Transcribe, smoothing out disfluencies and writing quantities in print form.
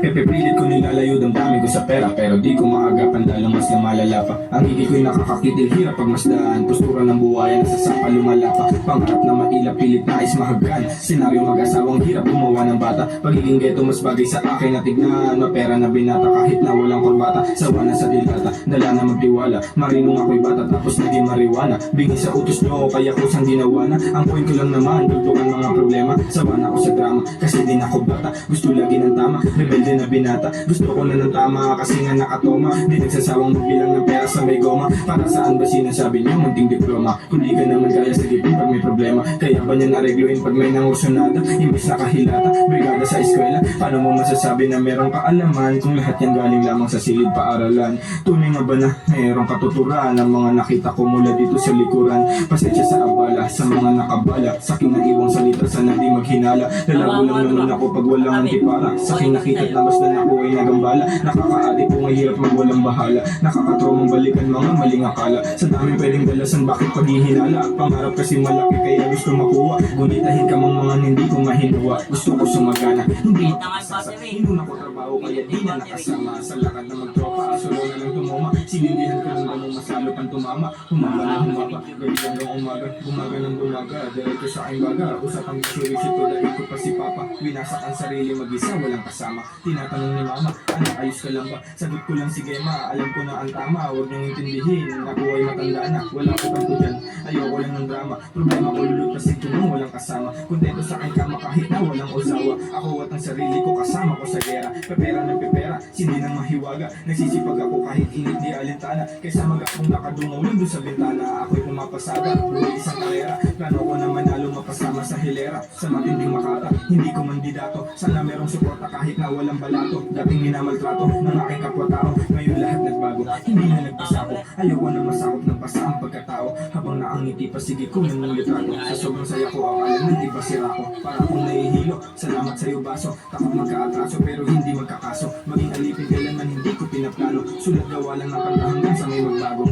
Pipilit ko nilalayo damdamin ko sa pera, pero di ko maagapan lalong mas lumalala pa. Ang higi ko'y nakakakitil, hirap pagmasdaan. Postura ng buhayan, nasasapa lumala pa. Pangarap na mailap, pilit nais mahagkan. Senaryo mag-asawang hirap gumawa ng bata. Pagiging geto mas bagay sa akin na tignan. Mapera na binata kahit na walang kurbata. Sawa na sa dilata, dala na magtiwala. Marinong ako'y bata tapos naging mariwana. Bingi sa utos nyo, kaya kusang ginawa na. Ang point ko lang naman, dugtungan mga problema. Sawa na ako sa drama, kasi din ako bata. Gusto lagi ng tama, rebelde na binata. Gusto ko na ng tama, kasi nga nakatoma. Di nagsasawang magbilang ng pera sa may goma. Para saan ba sinasabi niyo, munting diploma? Kung di ka naman kaya sigipin pag may problema. Kaya ba niyan aregluin pag may nangursunada? Imbis na kahilata, brigada sa eskwela. Paano mo masasabi na merong kaalaman kung lahat yan galing lamang sa silid paaralan? Tunay nga ba na merong katuturan ang mga nakita ko mula dito sa likuran? Pasensya sa abala, sa mga nakabala. Sa aking naiwang salita, sana di maghinala. Lalago lang naman ako pag walang antipara. Sa aking nakita't na mas na ako ay nagambala. Nakakaadik kung mahirap magwalang bahala. Nakakatromang balikan mga maling akala. Sa daming pwedeng dalasan, bakit paghihinala? Pangarap kasi malaki kaya gusto makuha. Gunitahin ka mang mga hindi ko mahinuwa. Gusto ko sumagana, hindi makasasa. Hinuna ko trabaho kaya di na nakasama. Sa lakad na magtropa, solo na lang tumuma. Sinindihan ko lang ganong masalo pang tumama. Humaba na humaba, gabi hanggang umaga. Bumaga ng bumaga, diretso sa aking baga. Usapang gisyo-gisyo tulad ko pa si Papa. Winasak ang sarili mag-isa, walang kasama. Tinatanong ni Mama, anak ayos ka lang ba? Sagot ko lang, sige ma, alam ko na ang tama. Huwag niyong intindihin, ako ay matanda na. Wala ko kanto dyan, ayoko lang ng drama. Problema ko lulot kasi tunong walang kasama. Kontento sa aking kama kahit na walang usawa. Ako at ang sarili ko kasama ko sa gera. Pepera ng pepera, sindi ng mahiwaga. Nagsisipag ako kahit init di alintana. Kaysa mag-akong nakadungaw lang dun sa bintana. Ako'y pumapasaga, buhay isang karera. Plano ko na manalo mapasama sa hilera. Sa matinding Makata, hindi ko mandidato. Sana merong suporta kahit na walang balato. Dating minamaltrato ng aking kapwa-tao. Ngayon lahat nagbago, hindi na nagpasa ko. Ayoko na masakop ng pasa ang pagkatao. Habang naangiti pa sige ko ng litrato. Sa sobrang saya ko akala ng iba sira ko. Para akong nahihilo, salamat sa'yo baso. Takot magkaatraso pero hindi magkakaso. Maging alipin kailanman hindi ko pinaplano. Sulat gawa lang ng kanta hanggang sa may magbago.